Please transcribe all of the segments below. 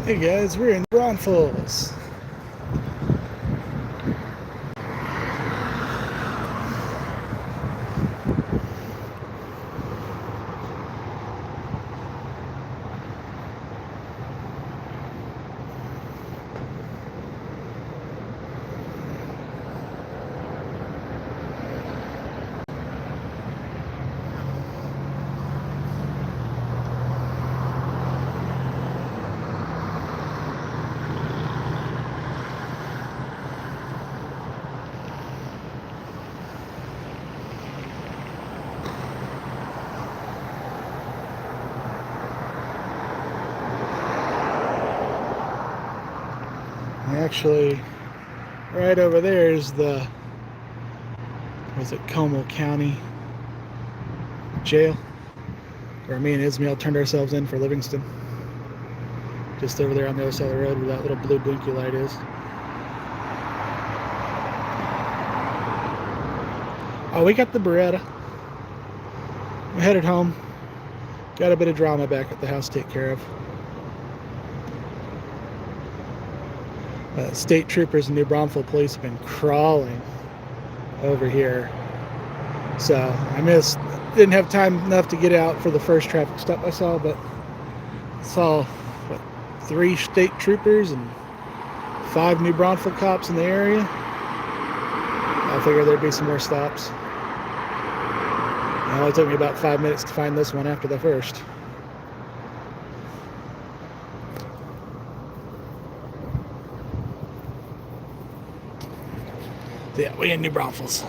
Hey guys, we're in Braunfels. Actually, right over there is the, Como County Jail, where me and Ismail turned ourselves in for Livingston. Just over there on the other side of the road where that little blue blinky light is. Oh, we got the Beretta. We headed home. Got a bit of drama back at the house to take care of. State troopers and New Braunfels police have been crawling over here. So I didn't have time enough to get out for the first traffic stop I saw, but saw 3 state troopers and 5 New Braunfels cops in the area. I figured there'd be some more stops. It only took me about 5 minutes to find this one after the first. So yeah, we in New Braunfels.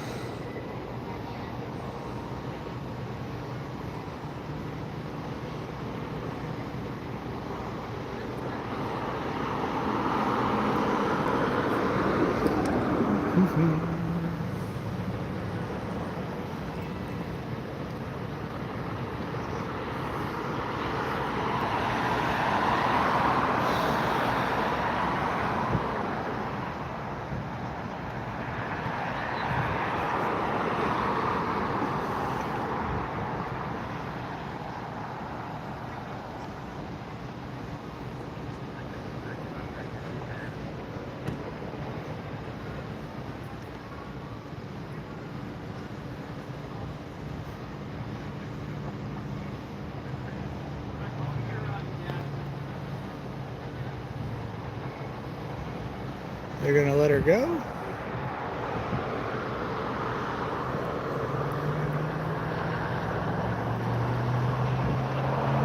They're gonna let her go?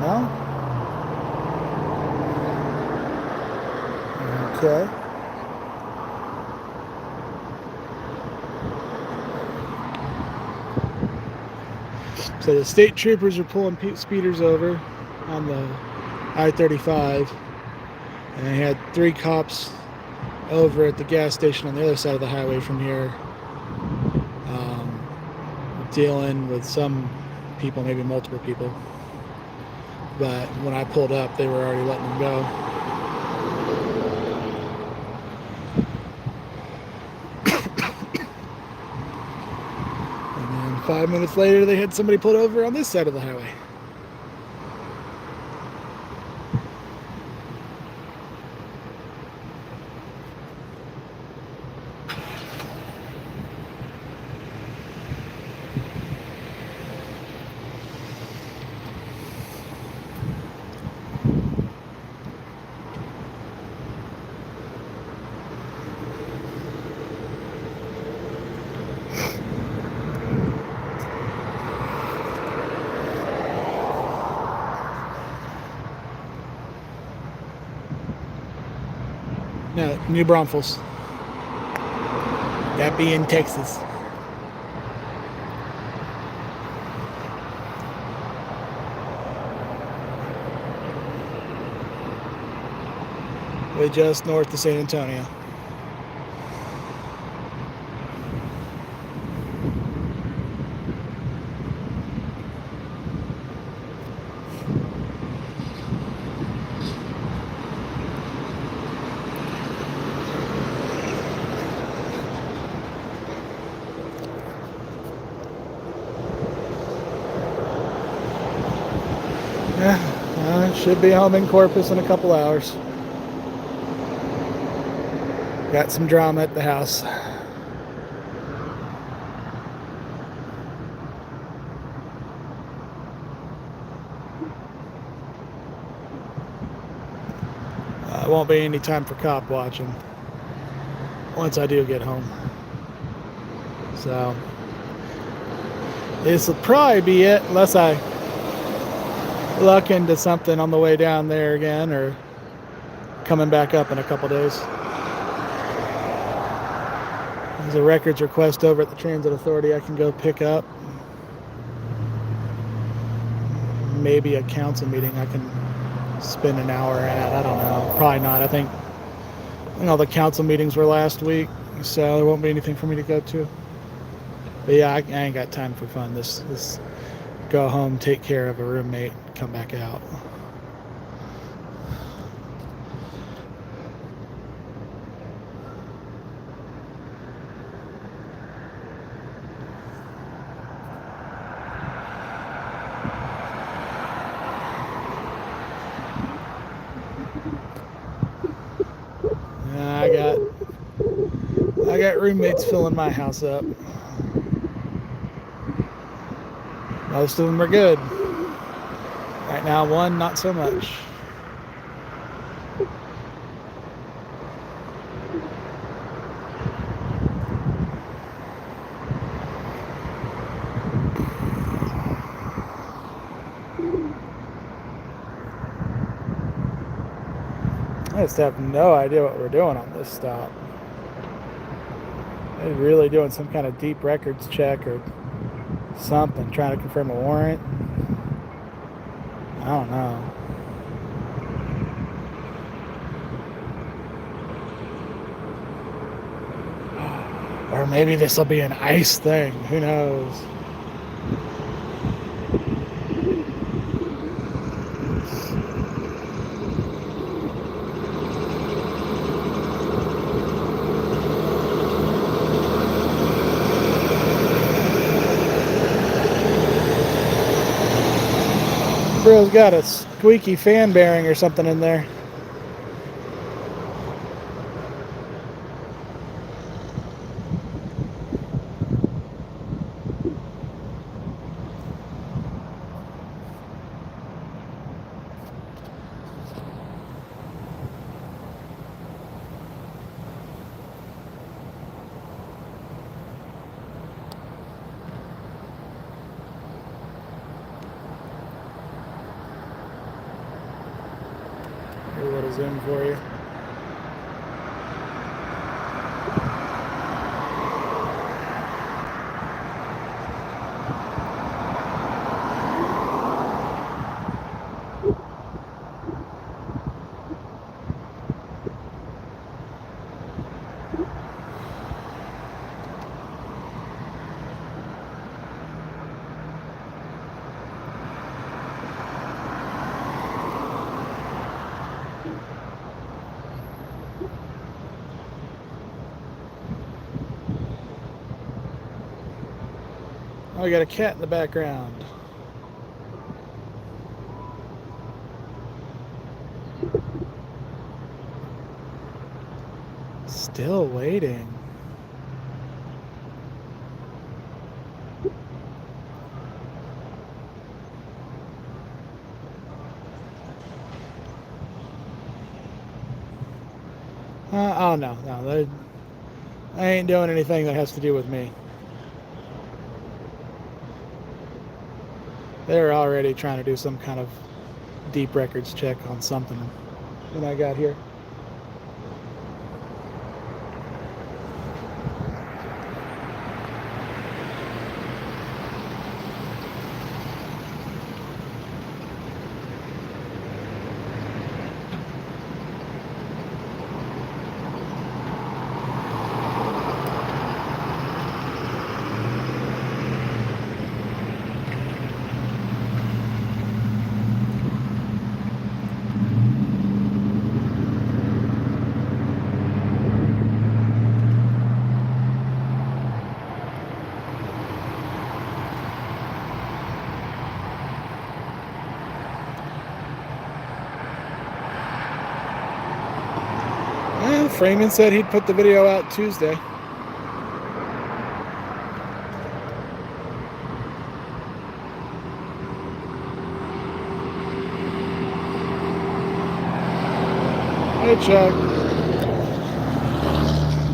No? Okay. So the state troopers are pulling speeders over on the I-35, and they had 3 cops over at the gas station on the other side of the highway from here, dealing with some people, maybe multiple people. But when I pulled up, they were already letting them go. And then 5 minutes later, they had somebody pulled over on this side of the highway. No, New Braunfels. That be in Texas. We're just north of San Antonio. Yeah, I should be home in Corpus in a couple hours. Got some drama at the house. It won't be any time for cop watching once I do get home. So this will probably be it, unless I luck into something on the way down there again or coming back up in a couple days. There's a records request over at the Transit Authority I can go pick up. Maybe a council meeting I can spend an hour at. I don't know. Probably not. I think all the council meetings were last week, so there won't be anything for me to go to. But yeah, I ain't got time for fun. This go home, take care of a roommate, come back out. I got roommates filling my house up. Most of them are good. Right now, one not so much. I just have no idea what we're doing on this stop. They're really doing some kind of deep records check or something, trying to confirm a warrant. I don't know. Or maybe this will be an ICE thing. Who knows? Bro's got a squeaky fan bearing or something in there. A little zoom for you. Oh, we got a cat in the background. Still waiting. Oh no, I ain't doing anything that has to do with me. They're already trying to do some kind of deep records check on something when I got here. Freeman said he'd put the video out Tuesday. Hey, Chuck.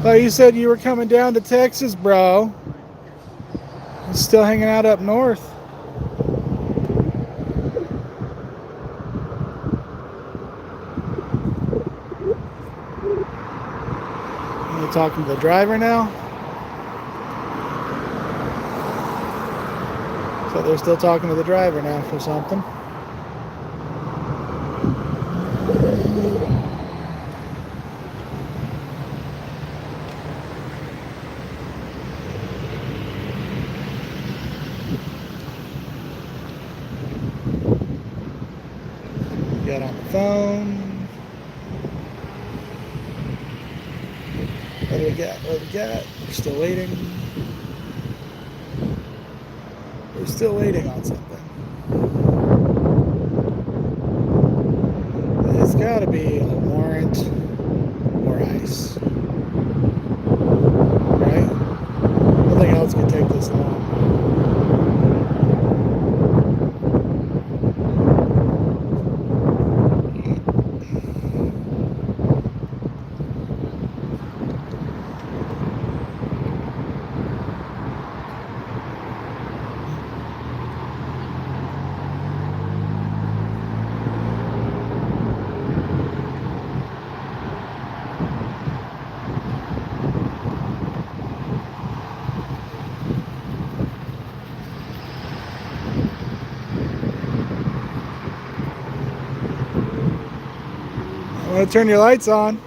Oh, you said you were coming down to Texas, bro. You're still hanging out up north. You talking to the driver now? So they're still talking to the driver now for something. Got on the phone. What do we got? What do we got? We're still waiting. We're still waiting on something. It's got to be a warrant or ice. Right? Nothing else could take this long. I'm going to turn your lights on.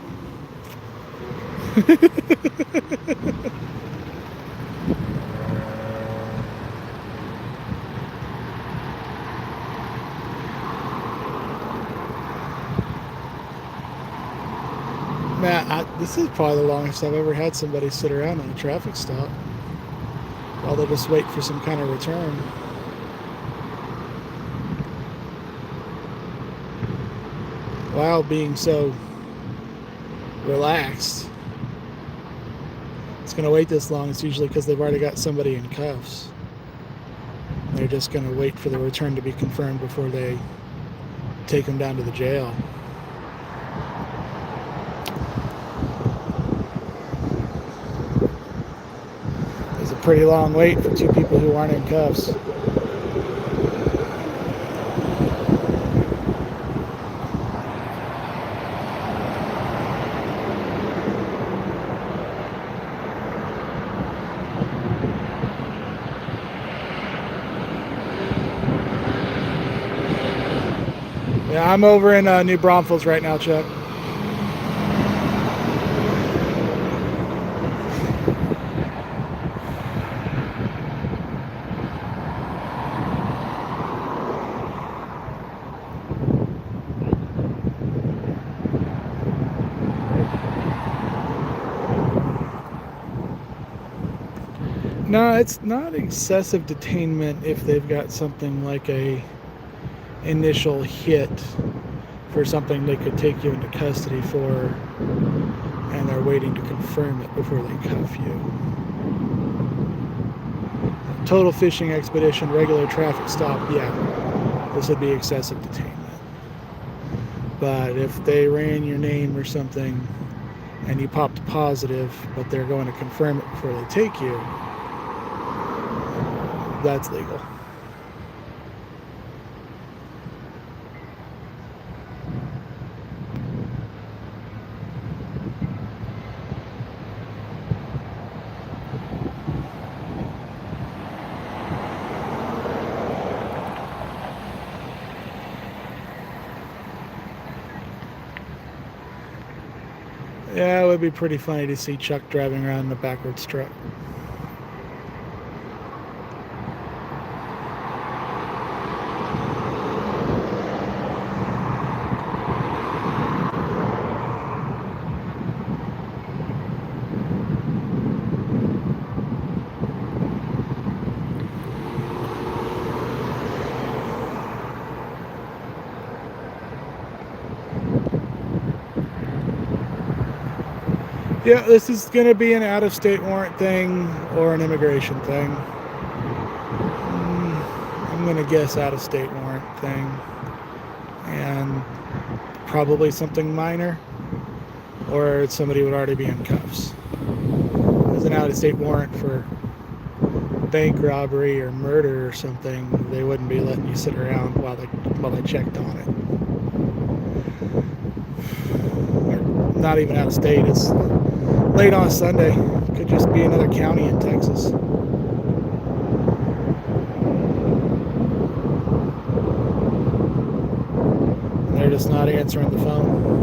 Matt, this is probably the longest I've ever had somebody sit around on a traffic stop while they just wait for some kind of return. While being so relaxed. It's going to wait this long. It's usually because they've already got somebody in cuffs. They're just going to wait for the return to be confirmed before they take them down to the jail. It's a pretty long wait for two people who aren't in cuffs. Yeah, I'm over in New Braunfels right now, Chuck. No, it's not excessive detainment if they've got something like a initial hit for something they could take you into custody for, and they're waiting to confirm it before they cuff you. Total fishing expedition, regular traffic stop, yeah, this would be excessive detainment. But if they ran your name or something and you popped positive, but they're going to confirm it before they take you, that's legal. Yeah, it would be pretty funny to see Chuck driving around in a backwards truck. Yeah, this is going to be an out-of-state warrant thing or an immigration thing. I'm going to guess out-of-state warrant thing. And probably something minor, or somebody would already be in cuffs. As an out-of-state warrant for bank robbery or murder or something, they wouldn't be letting you sit around while they checked on it. Or not even out of state. It's late on a Sunday. Could just be another county in Texas. And they're just not answering the phone.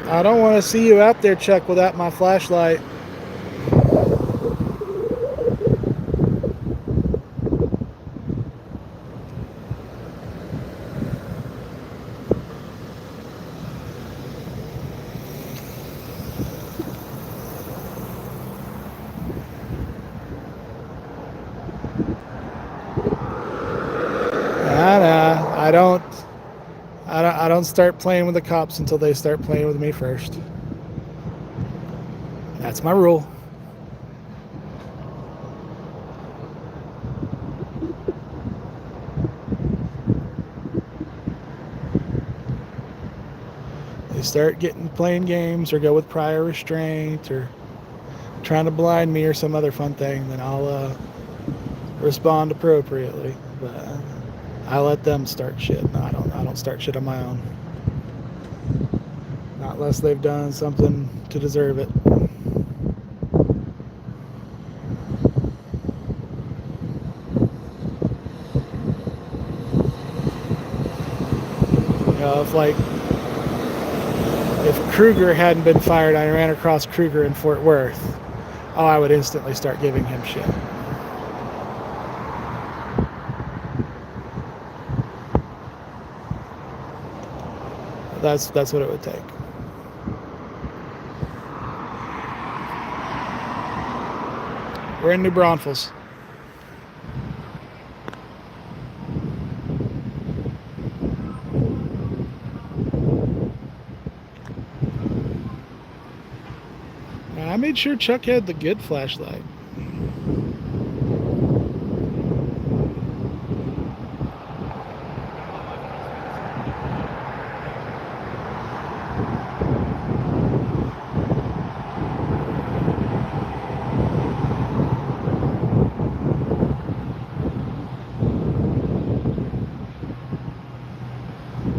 I don't want to see you out there, Chuck, without my flashlight. I don't start playing with the cops until they start playing with me first. That's my rule. They start playing games or go with prior restraint or trying to blind me or some other fun thing, then I'll respond appropriately. But I let them start shit. No, I don't start shit on my own. Not unless they've done something to deserve it. You know, if Kruger hadn't been fired, I ran across Kruger in Fort Worth, I would instantly start giving him shit. That's what it would take. We're in New Braunfels. I made sure Chuck had the good flashlight.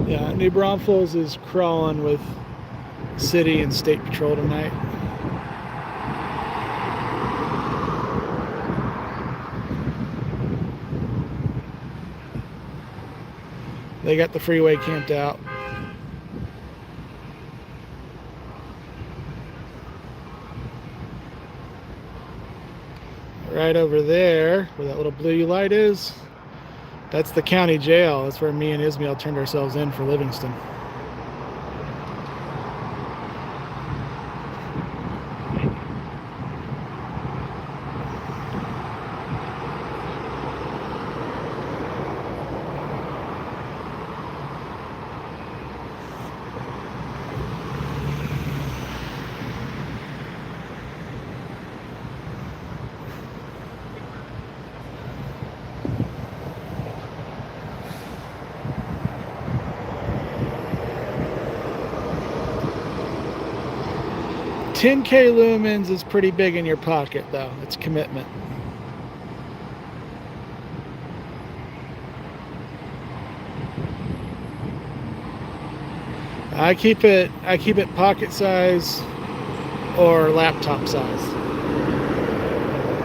Yeah, New Braunfels is crawling with city and state patrol tonight. They got the freeway camped out. Right over there, where that little blue light is, that's the county jail. That's where me and Ismail turned ourselves in for Livingston. $10K lumens is pretty big in your pocket, though. It's commitment. I keep it pocket size or laptop size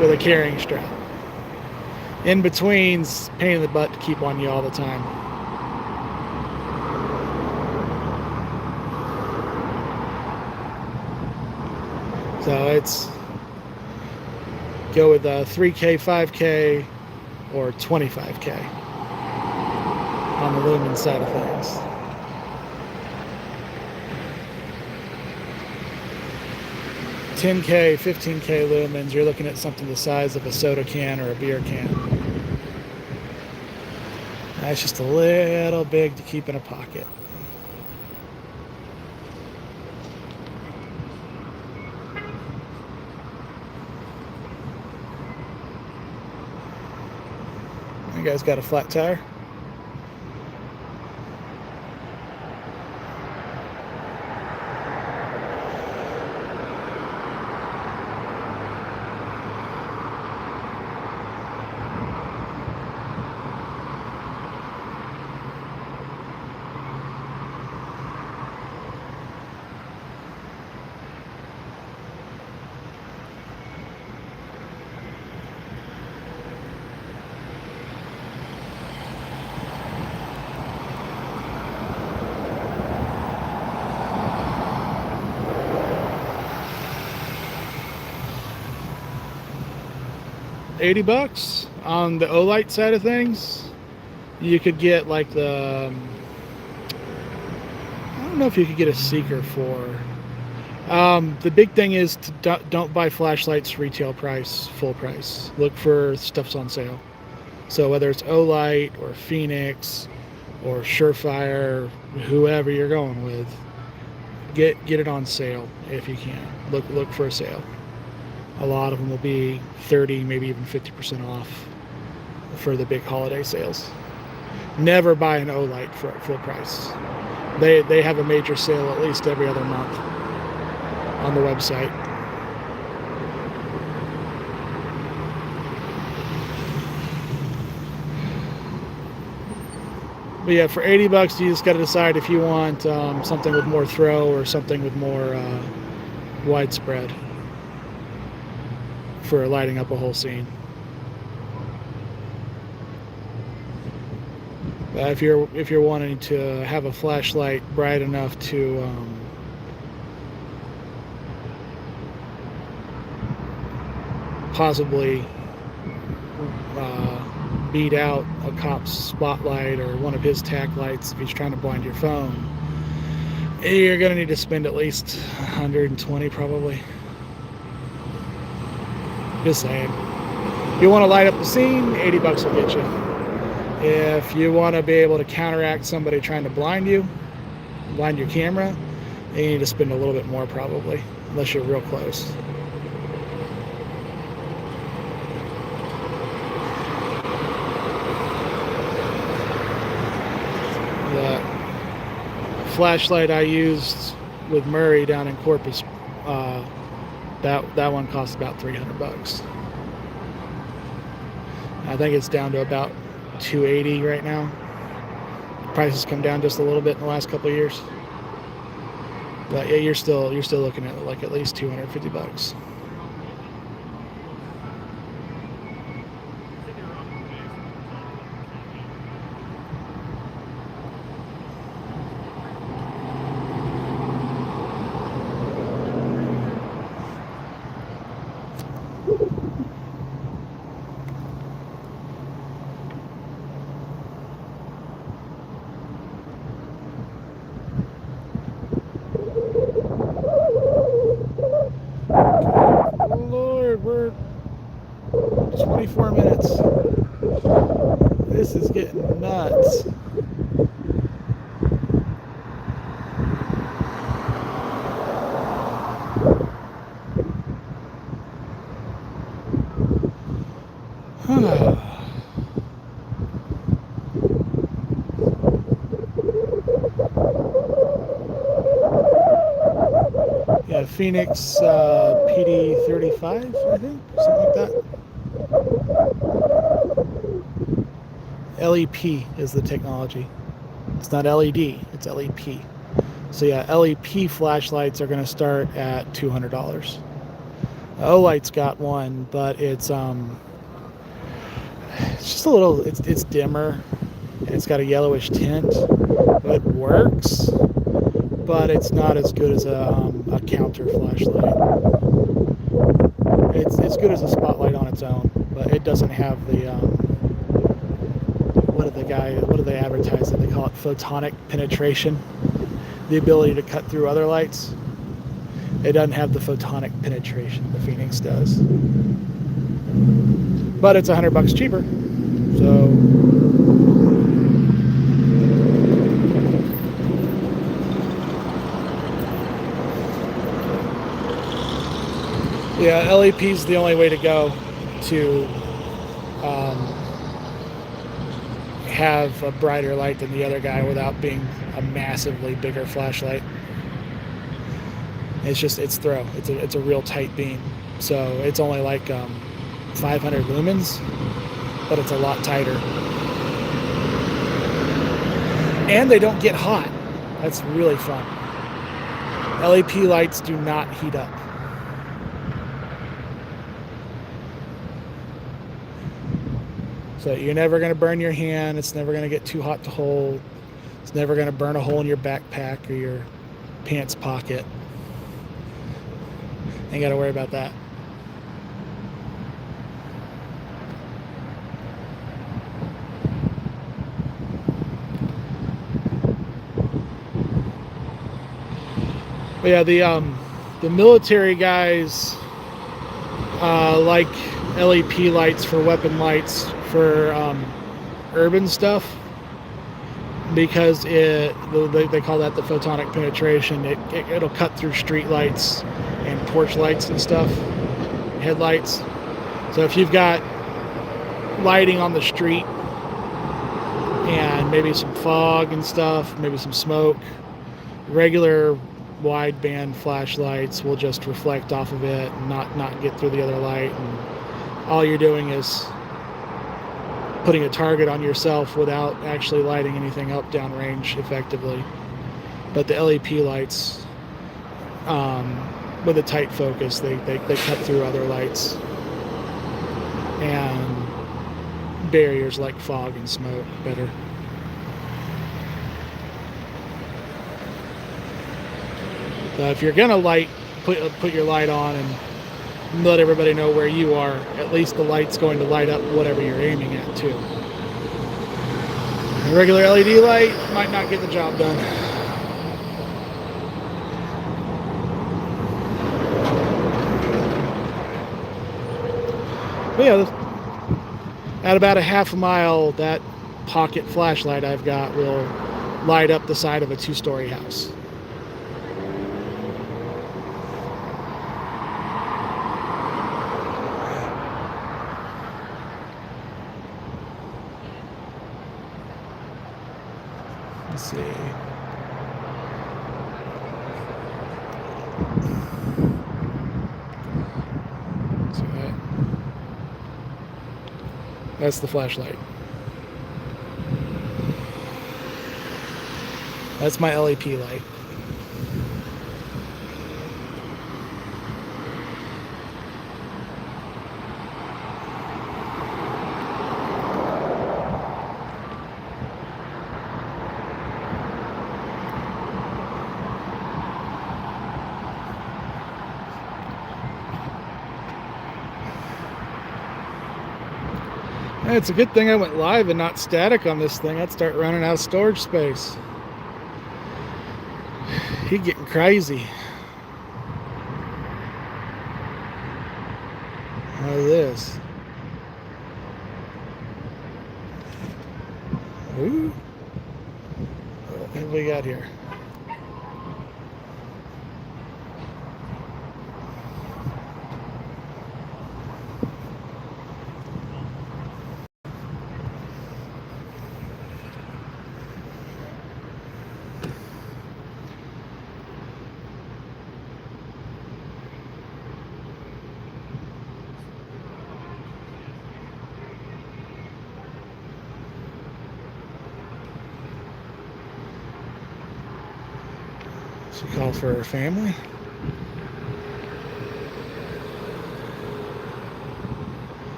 with a carrying strap. In between's pain in the butt to keep on you all the time. So it's go with 3K, 5K, or 25K on the lumen side of things. 10K, 15K lumens, you're looking at something the size of a soda can or a beer can. That's just a little big to keep in a pocket. You guys got a flat tire? $80 on the Olight side of things. You could get like the I don't know if you could get a Seeker for. The big thing is to don't buy flashlights retail price, full price. Look for stuff's on sale. So whether it's Olight or Phoenix or Surefire, whoever you're going with, get it on sale if you can. Look for a sale. A lot of them will be 30, maybe even 50% off for the big holiday sales. Never buy an Olight for full price. They have a major sale at least every other month on the website. But yeah, for $80, you just got to decide if you want something with more throw or something with more widespread for lighting up a whole scene. If you're wanting to have a flashlight bright enough to possibly beat out a cop's spotlight or one of his tack lights if he's trying to blind your phone, you're going to need to spend at least $120 probably. Just saying. If you want to light up the scene, $80 will get you. If you want to be able to counteract somebody trying to blind your camera, you need to spend a little bit more probably, unless you're real close. The flashlight I used with Murray down in Corpus, that one costs about $300. I think it's down to about $280 right now. Prices come down just a little bit in the last couple of years, but yeah, you're still looking at like at least $250. Lord, we're 24 minutes. This is getting nuts. Yeah, Phoenix PD35, I think, something like that. LEP is the technology. It's not LED, it's LEP. So yeah, LEP flashlights are going to start at $200. Olight's got one, but it's just a little. It's dimmer. And it's got a yellowish tint. It works, but it's not as good as a counter flashlight. It's good as a spotlight on its own, but it doesn't have the what do they advertise it? They call it photonic penetration, the ability to cut through other lights. It doesn't have the photonic penetration the Phoenix does, but it's $100 cheaper. So yeah, LEP is the only way to go to have a brighter light than the other guy without being a massively bigger flashlight. It's throw. It's a real tight beam, so it's only like 500 lumens, but it's a lot tighter, and they don't get hot. That's really fun. LEP lights do not heat up. So you're never going to burn your hand. It's never going to get too hot to hold. It's never going to burn a hole in your backpack or your pants pocket. Ain't got to worry about that. But yeah, the military guys like LEP lights for weapon lights for urban stuff, because they call that the photonic penetration. It'll cut through street lights and porch lights and stuff, headlights. So if you've got lighting on the street and maybe some fog and stuff, maybe some smoke, regular wideband flashlights will just reflect off of it and not get through the other light, and all you're doing is putting a target on yourself without actually lighting anything up downrange effectively. But the LEP lights, with a tight focus, they cut through other lights and barriers like fog and smoke better. So if you're gonna put your light on and let everybody know where you are, at least the light's going to light up whatever you're aiming at too. A regular LED light might not get the job done. But yeah, at about a half a mile, that pocket flashlight I've got will light up the side of a 2-story house. Let's see. So that's the flashlight. That's my LEP light. It's a good thing I went live and not static on this thing. I'd start running out of storage space. He's getting crazy. Look at this. Ooh. What have we got here? She called for her family.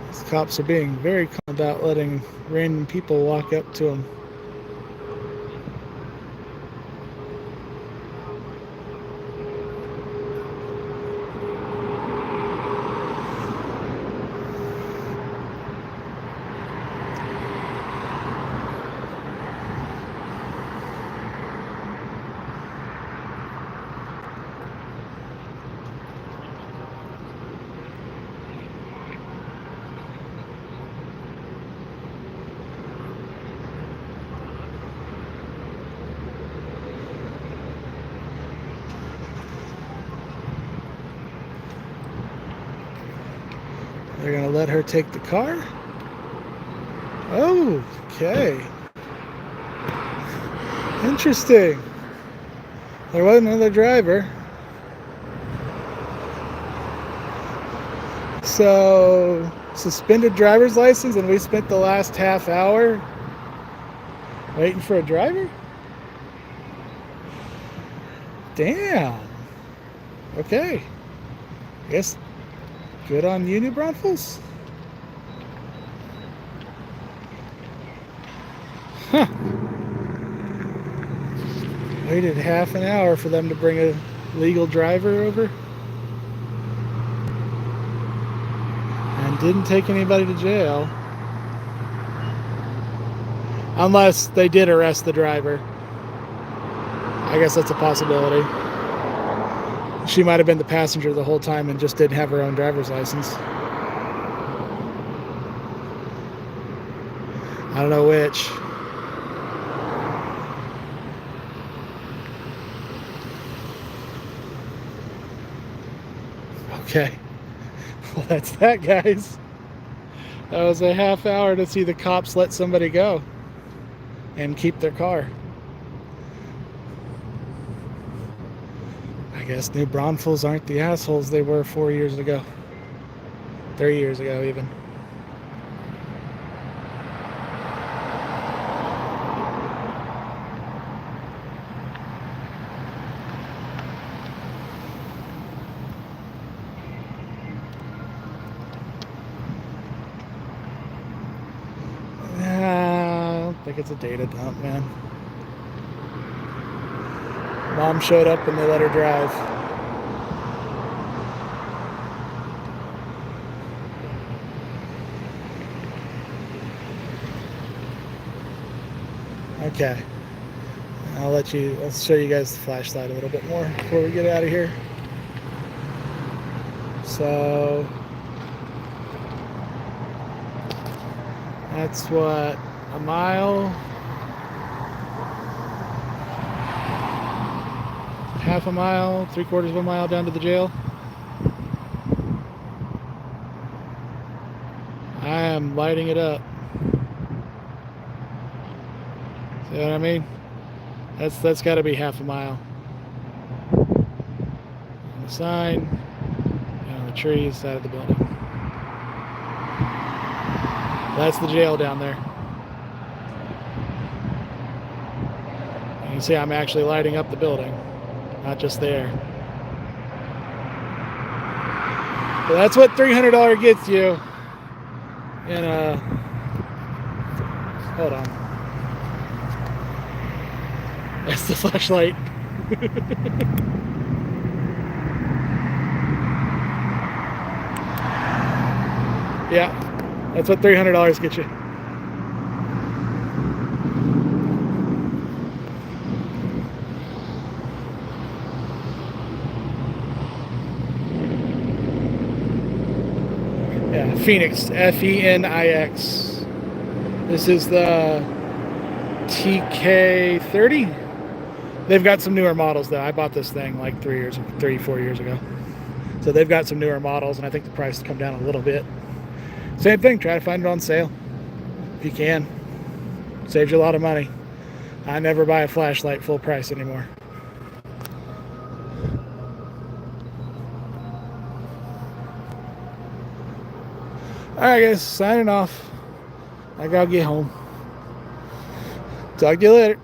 These cops are being very calm about letting random people walk up to them. They're going to let her take the car? Oh, okay. Interesting. There wasn't another driver. So, suspended driver's license, and we spent the last half hour waiting for a driver? Damn. Okay. I guess good on you, New Braunfels. Huh. Waited half an hour for them to bring a legal driver over. And didn't take anybody to jail. Unless they did arrest the driver. I guess that's a possibility. She might have been the passenger the whole time and just didn't have her own driver's license. I don't know which. Okay. Well, that's that, guys. That was a half hour to see the cops let somebody go and keep their car. I guess New Braunfels aren't the assholes they were 4 years ago. 3 years ago, even. I don't think it's a data dump, man. Mom showed up and they let her drive. Okay. I'll show you guys the flashlight a little bit more before we get out of here. So that's what, a mile? Half a mile, 3/4 of a mile down to the jail. I am lighting it up. See what I mean? That's got to be half a mile. On the sign, and on the tree side of the building. That's the jail down there. And you see I'm actually lighting up the building, not just there. But that's what $300 gets you in a... Hold on. That's the flashlight. Yeah, that's what $300 gets you. Yeah, Phoenix, F-E-N-I-X. This is the TK30. They've got some newer models though. I bought this thing like 4 years ago. So they've got some newer models, and I think the price has come down a little bit. Same thing, try to find it on sale if you can. Saves you a lot of money. I never buy a flashlight full price anymore. Alright guys, signing off. I gotta get home. Talk to you later.